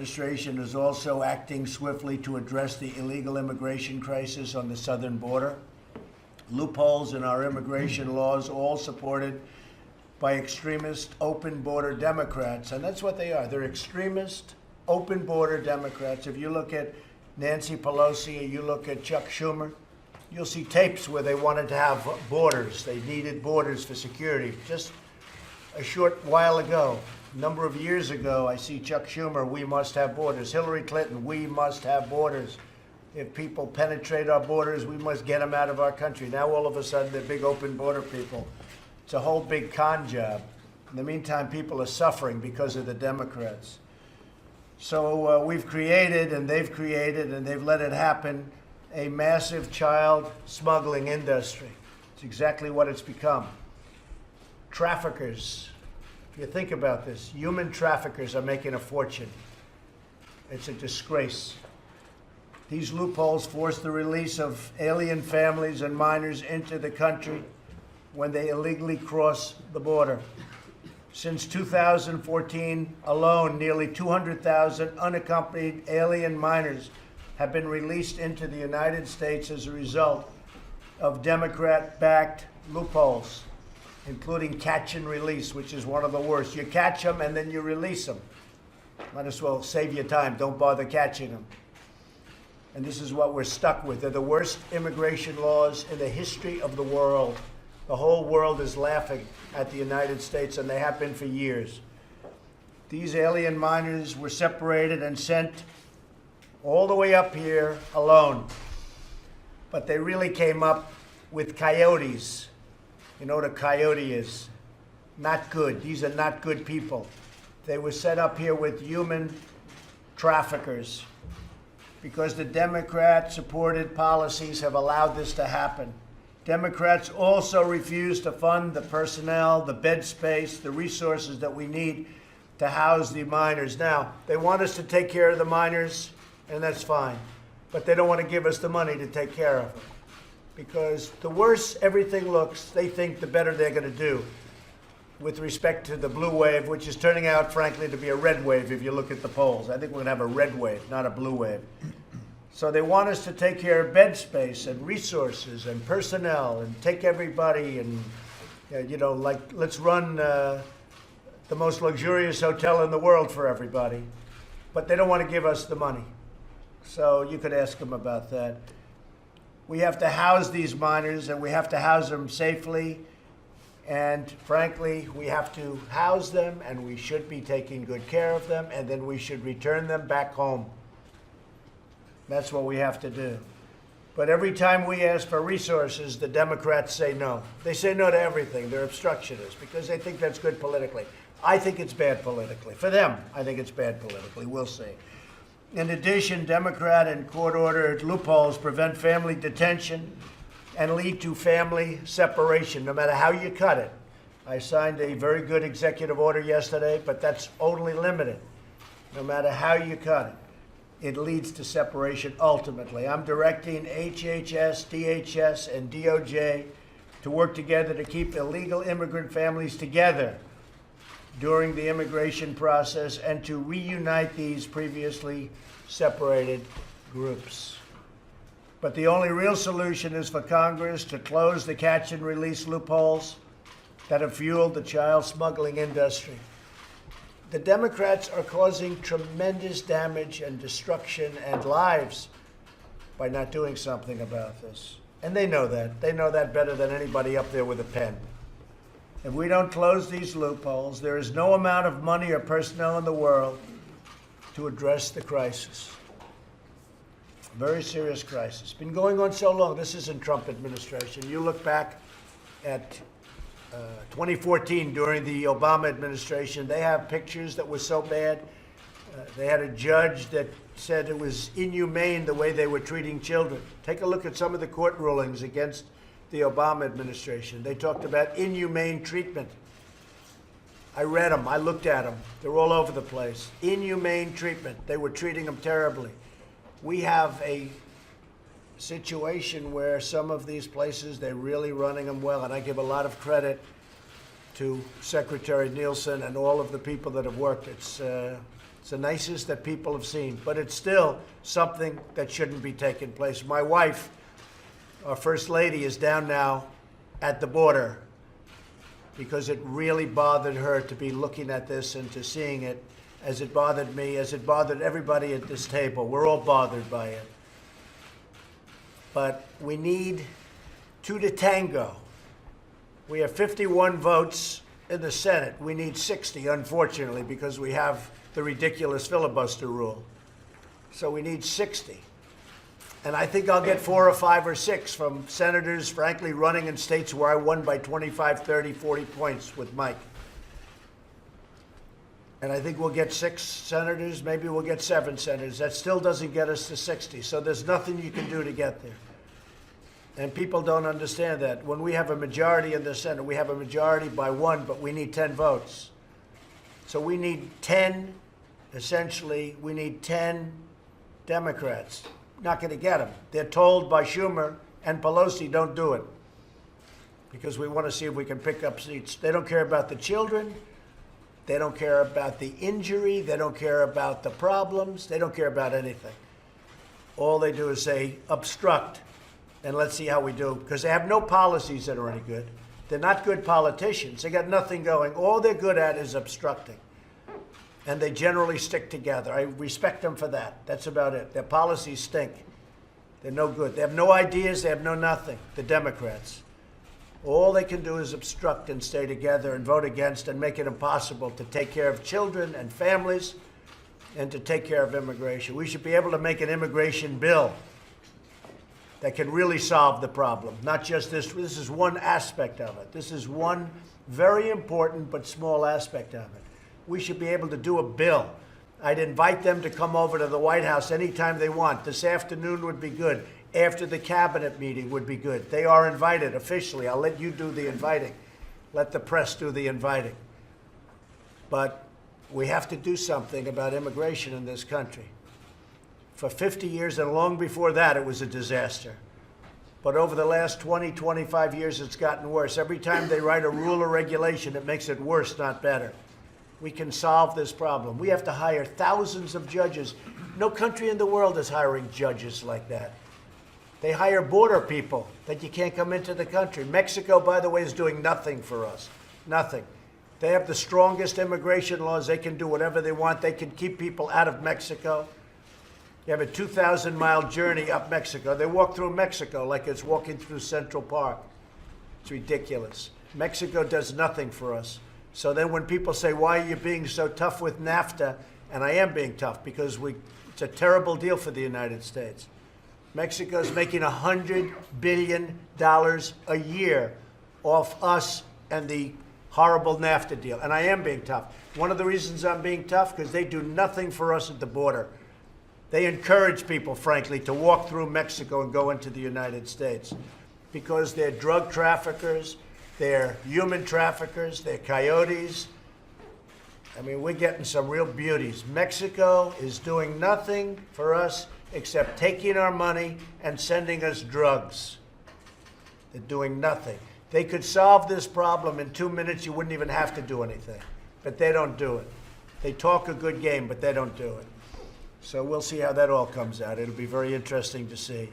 Administration is also acting swiftly to address the illegal immigration crisis on the southern border. Loopholes in our immigration laws, all supported by extremist, open border Democrats. And that's what they are. They're extremist, open border Democrats. If you look at Nancy Pelosi, or you look at Chuck Schumer, you'll see tapes where they wanted to have borders. They needed borders for security. Just a short while ago, a number of years ago, I see Chuck Schumer, we must have borders. Hillary Clinton, we must have borders. If people penetrate our borders, we must get them out of our country. Now, all of a sudden, they're big open border people. It's a whole big con job. In the meantime, people are suffering because of the Democrats. So we've created, and they've let it happen, a massive child smuggling industry. It's exactly what it's become. Traffickers. If you think about this, human traffickers are making a fortune. It's a disgrace. These loopholes force the release of alien families and minors into the country when they illegally cross the border. Since 2014 alone, nearly 200,000 unaccompanied alien minors have been released into the United States as a result of Democrat-backed loopholes, including catch and release, which is one of the worst. You catch them and then you release them. Might as well save your time. Don't bother catching them. And this is what we're stuck with. They're the worst immigration laws in the history of the world. The whole world is laughing at the United States, and they have been for years. These alien minors were separated and sent all the way up here alone. But they really came up with coyotes. You know what a coyote is? Not good. These are not good people. They were set up here with human traffickers because the Democrat-supported policies have allowed this to happen. Democrats also refuse to fund the personnel, the bed space, the resources that we need to house the minors. Now, they want us to take care of the minors, and that's fine. But they don't want to give us the money to take care of them. Because the worse everything looks, they think the better they're going to do with respect to the blue wave, which is turning out, frankly, to be a red wave if you look at the polls. I think we're going to have a red wave, not a blue wave. So they want us to take care of bed space and resources and personnel and take everybody and, like, let's run the most luxurious hotel in the world for everybody. But they don't want to give us the money. So you could ask them about that. We have to house these minors, and we have to house them safely. And frankly, we have to house them, and we should be taking good care of them, and then we should return them back home. That's what we have to do. But every time we ask for resources, the Democrats say no. They say no to everything. They're obstructionists because they think that's good politically. I think it's bad politically. For them, I think it's bad politically. We'll see. In addition, Democrat and court-ordered loopholes prevent family detention and lead to family separation, no matter how you cut it. I signed a very good executive order yesterday, but that's only limited. No matter how you cut it, it leads to separation ultimately. I'm directing HHS, DHS, and DOJ to work together to keep illegal immigrant families together during the immigration process and to reunite these previously separated groups. But the only real solution is for Congress to close the catch and release loopholes that have fueled the child smuggling industry. The Democrats are causing tremendous damage and destruction and lives by not doing something about this. And they know that. They know that better than anybody up there with a pen. If we don't close these loopholes, there is no amount of money or personnel in the world to address the crisis. Very serious crisis. Been going on so long. This isn't Trump administration. You look back at 2014 during the Obama administration, they have pictures that were so bad. They had a judge that said it was inhumane the way they were treating children. Take a look at some of the court rulings against the Obama administration. They talked about inhumane treatment. I read them. I looked at them. They're all over the place. Inhumane treatment. They were treating them terribly. We have a situation where some of these places, they're really running them well. And I give a lot of credit to Secretary Nielsen and all of the people that have worked. It's the nicest that people have seen, but it's still something that shouldn't be taking place. My wife, our First Lady, is down now at the border because it really bothered her to be looking at this and to seeing it as it bothered me, as it bothered everybody at this table. We're all bothered by it. But we need two to tango. We have 51 votes in the Senate. We need 60, unfortunately, because we have the ridiculous filibuster rule. So we need 60. And I think I'll get 4 or 5 or 6 from senators, frankly, running in states where I won by 25, 30, 40 points with Mike. And I think we'll get 6 senators, maybe we'll get 7 senators. That still doesn't get us to 60. So there's nothing you can do to get there. And people don't understand that. When we have a majority in the Senate, we have a majority by 1, but we need 10 votes. So we need 10, essentially, we need 10 Democrats. Not going to get them. They're told by Schumer and Pelosi, don't do it, because we want to see if we can pick up seats. They don't care about the children. They don't care about the injury. They don't care about the problems. They don't care about anything. All they do is say, obstruct, and let's see how we do, because they have no policies that are any good. They're not good politicians. They got nothing going. All they're good at is obstructing. And they generally stick together. I respect them for that. That's about it. Their policies stink. They're no good. They have no ideas. They have no nothing. The Democrats. All they can do is obstruct and stay together and vote against and make it impossible to take care of children and families and to take care of immigration. We should be able to make an immigration bill that can really solve the problem. Not just this. This is one aspect of it. This is one very important but small aspect of it. We should be able to do a bill. I'd invite them to come over to the White House anytime they want. This afternoon would be good. After the cabinet meeting would be good. They are invited officially. I'll let you do the inviting. Let the press do the inviting. But we have to do something about immigration in this country. For 50 years and long before that, it was a disaster. But over the last 20, 25 years, it's gotten worse. Every time they write a rule or regulation, it makes it worse, not better. We can solve this problem. We have to hire thousands of judges. No country in the world is hiring judges like that. They hire border people that you can't come into the country. Mexico, by the way, is doing nothing for us. Nothing. They have the strongest immigration laws. They can do whatever they want. They can keep people out of Mexico. You have a 2,000-mile journey up Mexico. They walk through Mexico like it's walking through Central Park. It's ridiculous. Mexico does nothing for us. So then when people say, why are you being so tough with NAFTA? And I am being tough because it's a terrible deal for the United States. Mexico is making $100 billion a year off us and the horrible NAFTA deal. And I am being tough. One of the reasons I'm being tough, because they do nothing for us at the border. They encourage people, frankly, to walk through Mexico and go into the United States because they're drug traffickers. They're human traffickers. They're coyotes. I mean, we're getting some real beauties. Mexico is doing nothing for us except taking our money and sending us drugs. They're doing nothing. They could solve this problem in 2 minutes. You wouldn't even have to do anything. But they don't do it. They talk a good game, but they don't do it. So we'll see how that all comes out. It'll be very interesting to see.